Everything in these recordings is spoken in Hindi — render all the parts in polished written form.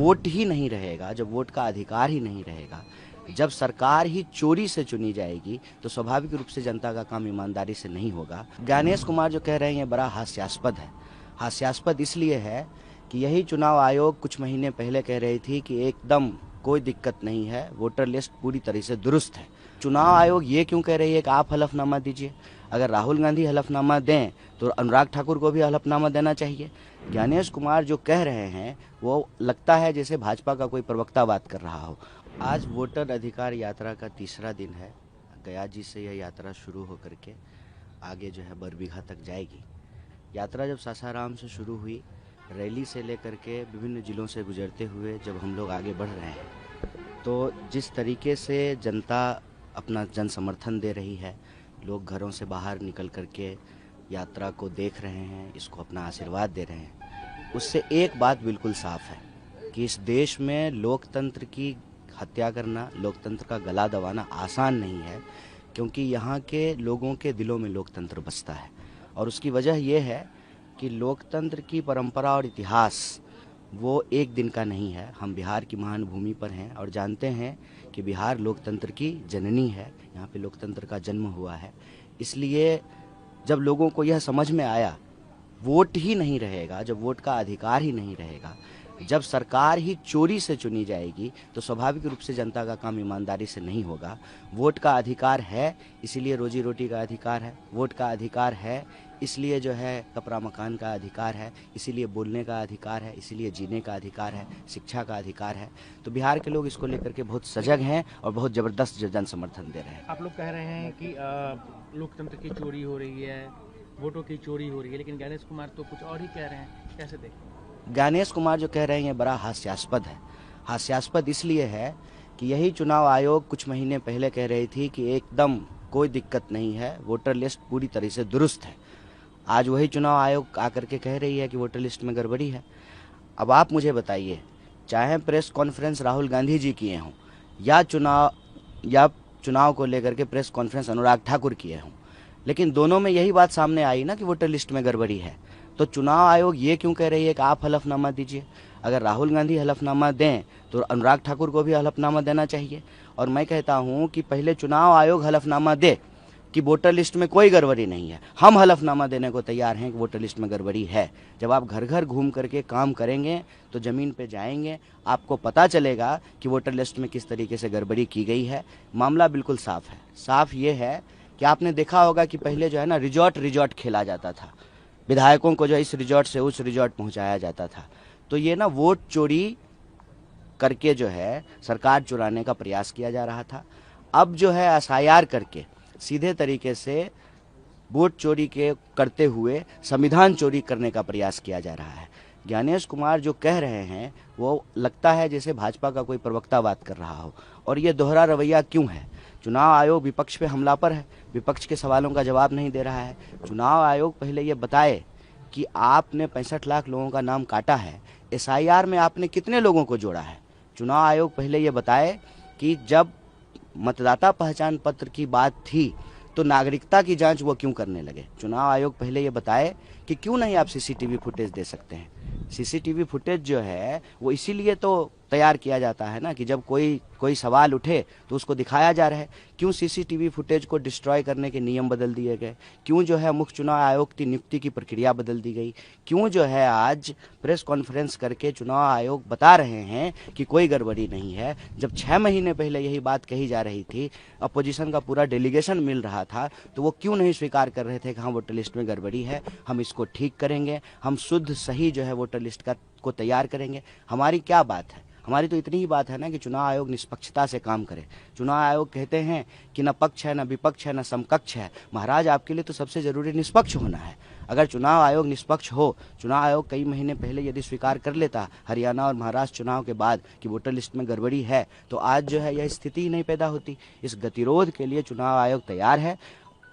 वोट ही नहीं रहेगा, जब वोट का अधिकार ही नहीं रहेगा, जब सरकार ही चोरी से चुनी जाएगी, तो स्वाभाविक रूप से जनता का काम ईमानदारी से नहीं होगा। ज्ञानेश कुमार जो कह रहे हैं ये बड़ा हास्यास्पद है। हास्यास्पद इसलिए है कि यही चुनाव आयोग कुछ महीने पहले कह रही थी कि एकदम कोई दिक्कत नहीं है, वोटर लिस्ट पूरी तरह से दुरुस्त है। चुनाव आयोग ये क्यों कह रही है कि आप हलफनामा दीजिए? अगर राहुल गांधी हलफनामा दें तो अनुराग ठाकुर को भी हलफनामा देना चाहिए। ज्ञानेश कुमार जो कह रहे हैं वो लगता है जैसे भाजपा का कोई प्रवक्ता बात कर रहा हो। आज वोटर अधिकार यात्रा का तीसरा दिन है। गया जी से यह यात्रा शुरू होकर के आगे जो है बरबीघा तक जाएगी। यात्रा जब सासाराम से शुरू हुई, रैली से लेकर के विभिन्न जिलों से गुजरते हुए जब हम लोग आगे बढ़ रहे हैं, तो जिस तरीके से जनता अपना जन समर्थन दे रही है, लोग घरों से बाहर निकल करके यात्रा को देख रहे हैं, इसको अपना आशीर्वाद दे रहे हैं, उससे एक बात बिल्कुल साफ है कि इस देश में लोकतंत्र की हत्या करना, लोकतंत्र का गला दबाना आसान नहीं है, क्योंकि यहाँ के लोगों के दिलों में लोकतंत्र बसता है। और उसकी वजह यह है कि लोकतंत्र की परंपरा और इतिहास वो एक दिन का नहीं है। हम बिहार की महान भूमि पर हैं और जानते हैं कि बिहार लोकतंत्र की जननी है, यहाँ पे लोकतंत्र का जन्म हुआ है। इसलिए जब लोगों को यह समझ में आया वोट ही नहीं रहेगा, जब वोट का अधिकार ही नहीं रहेगा, जब सरकार ही चोरी से चुनी जाएगी, तो स्वाभाविक रूप से जनता का काम ईमानदारी से नहीं होगा। वोट का अधिकार है, इसीलिए रोजी रोटी का अधिकार है। वोट का अधिकार है, इसलिए जो है कपड़ा मकान का अधिकार है, इसीलिए बोलने का अधिकार है, इसीलिए जीने का अधिकार है, शिक्षा का अधिकार है। तो बिहार के लोग इसको लेकर के बहुत सजग हैं और बहुत ज़बरदस्त जन समर्थन दे रहे हैं। आप लोग कह रहे हैं कि लोकतंत्र की चोरी हो रही है, वोटों की चोरी हो रही है, लेकिन ज्ञानेश कुमार तो कुछ और ही कह रहे हैं, कैसे देखें? ज्ञानेश कुमार जो कह रहे हैं ये बड़ा हास्यास्पद है। हास्यास्पद इसलिए है कि यही चुनाव आयोग कुछ महीने पहले कह रही थी कि एकदम कोई दिक्कत नहीं है, वोटर लिस्ट पूरी तरह से दुरुस्त है। आज वही चुनाव आयोग आकर के कह रही है कि वोटर लिस्ट में गड़बड़ी है। अब आप मुझे बताइए, चाहे प्रेस कॉन्फ्रेंस राहुल गांधी जी किए हों या चुनाव को लेकर के प्रेस कॉन्फ्रेंस अनुराग ठाकुर किए हों, लेकिन दोनों में यही बात सामने आई ना कि वोटर लिस्ट में गड़बड़ी है। तो चुनाव आयोग ये क्यों कह रही है कि आप हलफनामा दीजिए? अगर राहुल गांधी हलफनामा दें तो अनुराग ठाकुर को भी हलफनामा देना चाहिए। और मैं कहता हूं कि पहले चुनाव आयोग हलफनामा दे कि वोटर लिस्ट में कोई गड़बड़ी नहीं है। हम हलफनामा देने को तैयार हैं कि वोटर लिस्ट में गड़बड़ी है। जब आप घर घर घूम करके काम करेंगे तो ज़मीन पे जाएंगे, आपको पता चलेगा कि वोटर लिस्ट में किस तरीके से गड़बड़ी की गई है। मामला बिल्कुल साफ है। साफ ये है कि आपने देखा होगा कि पहले जो है ना रिजॉर्ट खेला जाता था, विधायकों को जो इस रिजॉर्ट से उस रिजॉर्ट पहुंचाया जाता था। तो ये ना वोट चोरी करके जो है सरकार चुराने का प्रयास किया जा रहा था। अब जो है एसआईआर करके सीधे तरीके से वोट चोरी के करते हुए संविधान चोरी करने का प्रयास किया जा रहा है। ज्ञानेश कुमार जो कह रहे हैं वो लगता है जैसे भाजपा का कोई प्रवक्ता बात कर रहा हो। और ये दोहरा रवैया क्यों है? चुनाव आयोग विपक्ष पे हमला पर है, विपक्ष के सवालों का जवाब नहीं दे रहा है। चुनाव आयोग पहले ये बताए कि आपने 65 लाख लोगों का नाम काटा है, एसआईआर में आपने कितने लोगों को जोड़ा है। चुनाव आयोग पहले ये बताए कि जब मतदाता पहचान पत्र की बात थी तो नागरिकता की जांच वो क्यों करने लगे। चुनाव आयोग पहले ये बताए कि क्यों नहीं आप सीसीटीवी फुटेज दे सकते हैं। सीसीटीवी फुटेज जो है वो इसीलिए तो तैयार किया जाता है ना कि जब कोई सवाल उठे तो उसको दिखाया जा रहा है। क्यों सीसीटीवी फुटेज को डिस्ट्रॉय करने के नियम बदल दिए गए? क्यों जो है मुख्य चुनाव आयोग की नियुक्ति की प्रक्रिया बदल दी गई? क्यों जो है आज प्रेस कॉन्फ्रेंस करके चुनाव आयोग बता रहे हैं कि कोई गड़बड़ी नहीं है, जब 6 महीने पहले यही बात कही जा रही थी, अपोजिशन का पूरा डेलीगेशन मिल रहा था, तो वो क्यों नहीं स्वीकार कर रहे थे कि हाँ वोटर लिस्ट में गड़बड़ी है, हम इसको ठीक करेंगे, हम शुद्ध सही जो है वोटर लिस्ट को तैयार करेंगे। हमारी क्या बात है? हमारी तो इतनी ही बात है ना कि चुनाव आयोग निष्पक्षता से काम करे। चुनाव आयोग कहते हैं कि न पक्ष है, न विपक्ष है, न समकक्ष है। महाराज आपके लिए तो सबसे जरूरी निष्पक्ष होना है। अगर चुनाव आयोग निष्पक्ष हो, चुनाव आयोग कई महीने पहले यदि स्वीकार कर लेता हरियाणा और महाराष्ट्र चुनाव के बाद कि वोटर लिस्ट में गड़बड़ी है, तो आज जो है यह स्थिति ही नहीं पैदा होती। इस गतिरोध के लिए चुनाव आयोग तैयार है,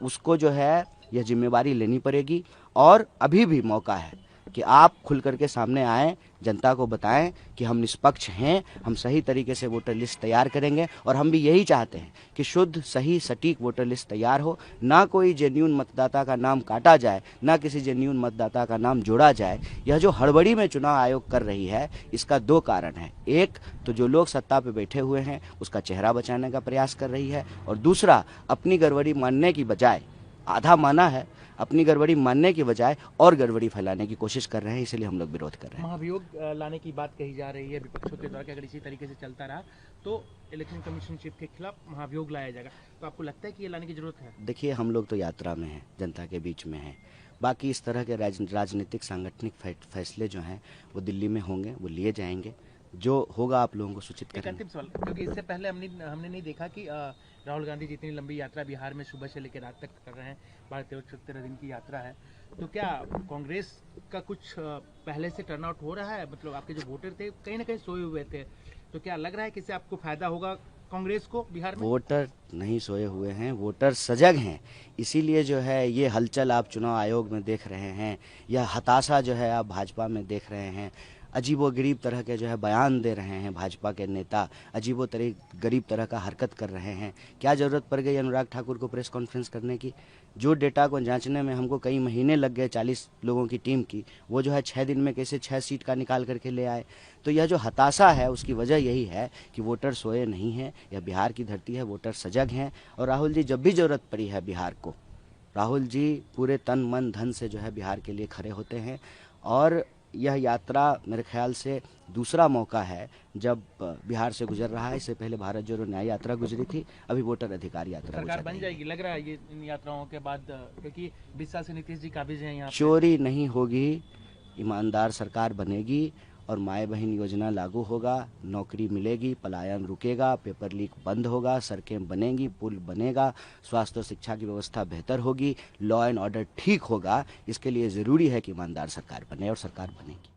उसको जो है यह जिम्मेवारी लेनी पड़ेगी। और अभी भी मौका है कि आप खुल करके सामने आएँ, जनता को बताएं कि हम निष्पक्ष हैं, हम सही तरीके से वोटर लिस्ट तैयार करेंगे। और हम भी यही चाहते हैं कि शुद्ध, सही, सटीक वोटर लिस्ट तैयार हो, ना कोई जेन्युइन मतदाता का नाम काटा जाए, ना किसी जेन्युइन मतदाता का नाम जोड़ा जाए। यह जो हड़बड़ी में चुनाव आयोग कर रही है, इसका दो कारण है। एक तो जो लोग सत्ता पे बैठे हुए हैं उसका चेहरा बचाने का प्रयास कर रही है, और दूसरा अपनी गड़बड़ी मानने की बजाय, आधा माना है, अपनी गड़बड़ी मानने की बजाय और गड़बड़ी फैलाने की कोशिश कर रहे हैं, इसलिए हम लोग विरोध कर रहे हैं। महाभियोग लाने की बात कही जा रही है विपक्षों के द्वारा कि अगर इसी तरीके से चलता रहा तो इलेक्शन कमीशन चीफ के खिलाफ महाभियोग लाया जाएगा, तो आपको लगता है कि ये लाने की जरूरत है? देखिए, हम लोग तो यात्रा में हैं, जनता के बीच में हैं। बाकी इस तरह के राजनीतिक सांगठनिक फैसले जो हैं वो दिल्ली में होंगे, वो लिए जाएंगे, जो होगा आप लोगों को सूचित एक करेंगे। अंतिम सवाल, क्योंकि इससे पहले हमने नहीं देखा कि राहुल गांधी जितनी लंबी यात्रा बिहार में सुबह से लेकर रात तक कर रहे हैं, 12-13 दिन की यात्रा है, तो क्या कांग्रेस का कुछ पहले से टर्नआउट हो रहा है? मतलब आपके जो वोटर थे कहीं ना कहीं सोए हुए थे, तो क्या लग रहा है कि इससे आपको फायदा होगा कांग्रेस को बिहार में? वोटर नहीं सोए हुए हैं, वोटर सजग हैं। इसीलिए जो है ये हलचल आप चुनाव आयोग में देख रहे हैं, यह हताशा जो है आप भाजपा में देख रहे हैं। अजीबोगरीब तरह के जो है बयान दे रहे हैं भाजपा के नेता, गरीब तरह का हरकत कर रहे हैं। क्या ज़रूरत पड़ गई अनुराग ठाकुर को प्रेस कॉन्फ्रेंस करने की? जो डेटा को जांचने में हमको कई महीने लग गए 40 लोगों की टीम की, वो जो है 6 दिन में कैसे 6 सीट का निकाल करके ले आए। तो यह जो हताशा है उसकी वजह यही है कि वोटर सोए नहीं हैं, यह बिहार की धरती है, वोटर सजग हैं। और राहुल जी, जब भी ज़रूरत पड़ी है बिहार को, राहुल जी पूरे तन मन धन से जो है बिहार के लिए खड़े होते हैं। और यह यात्रा मेरे ख्याल से दूसरा मौका है जब बिहार से गुजर रहा है। इससे पहले भारत जोड़ो न्याय यात्रा गुजरी थी, अभी वोटर अधिकार यात्रा सरकार बन जाएगी लग रहा है ये इन यात्राओं के बाद, क्योंकि 20 साल से नीतीश जी काबिज हैं यहाँ पे। चोरी नहीं होगी, ईमानदार सरकार बनेगी और माए बहन योजना लागू होगा, नौकरी मिलेगी, पलायन रुकेगा, पेपर लीक बंद होगा, सड़कें बनेंगी, पुल बनेगा, स्वास्थ्य और शिक्षा की व्यवस्था बेहतर होगी, लॉ एंड ऑर्डर ठीक होगा। इसके लिए ज़रूरी है कि ईमानदार सरकार बने और सरकार बनेगी।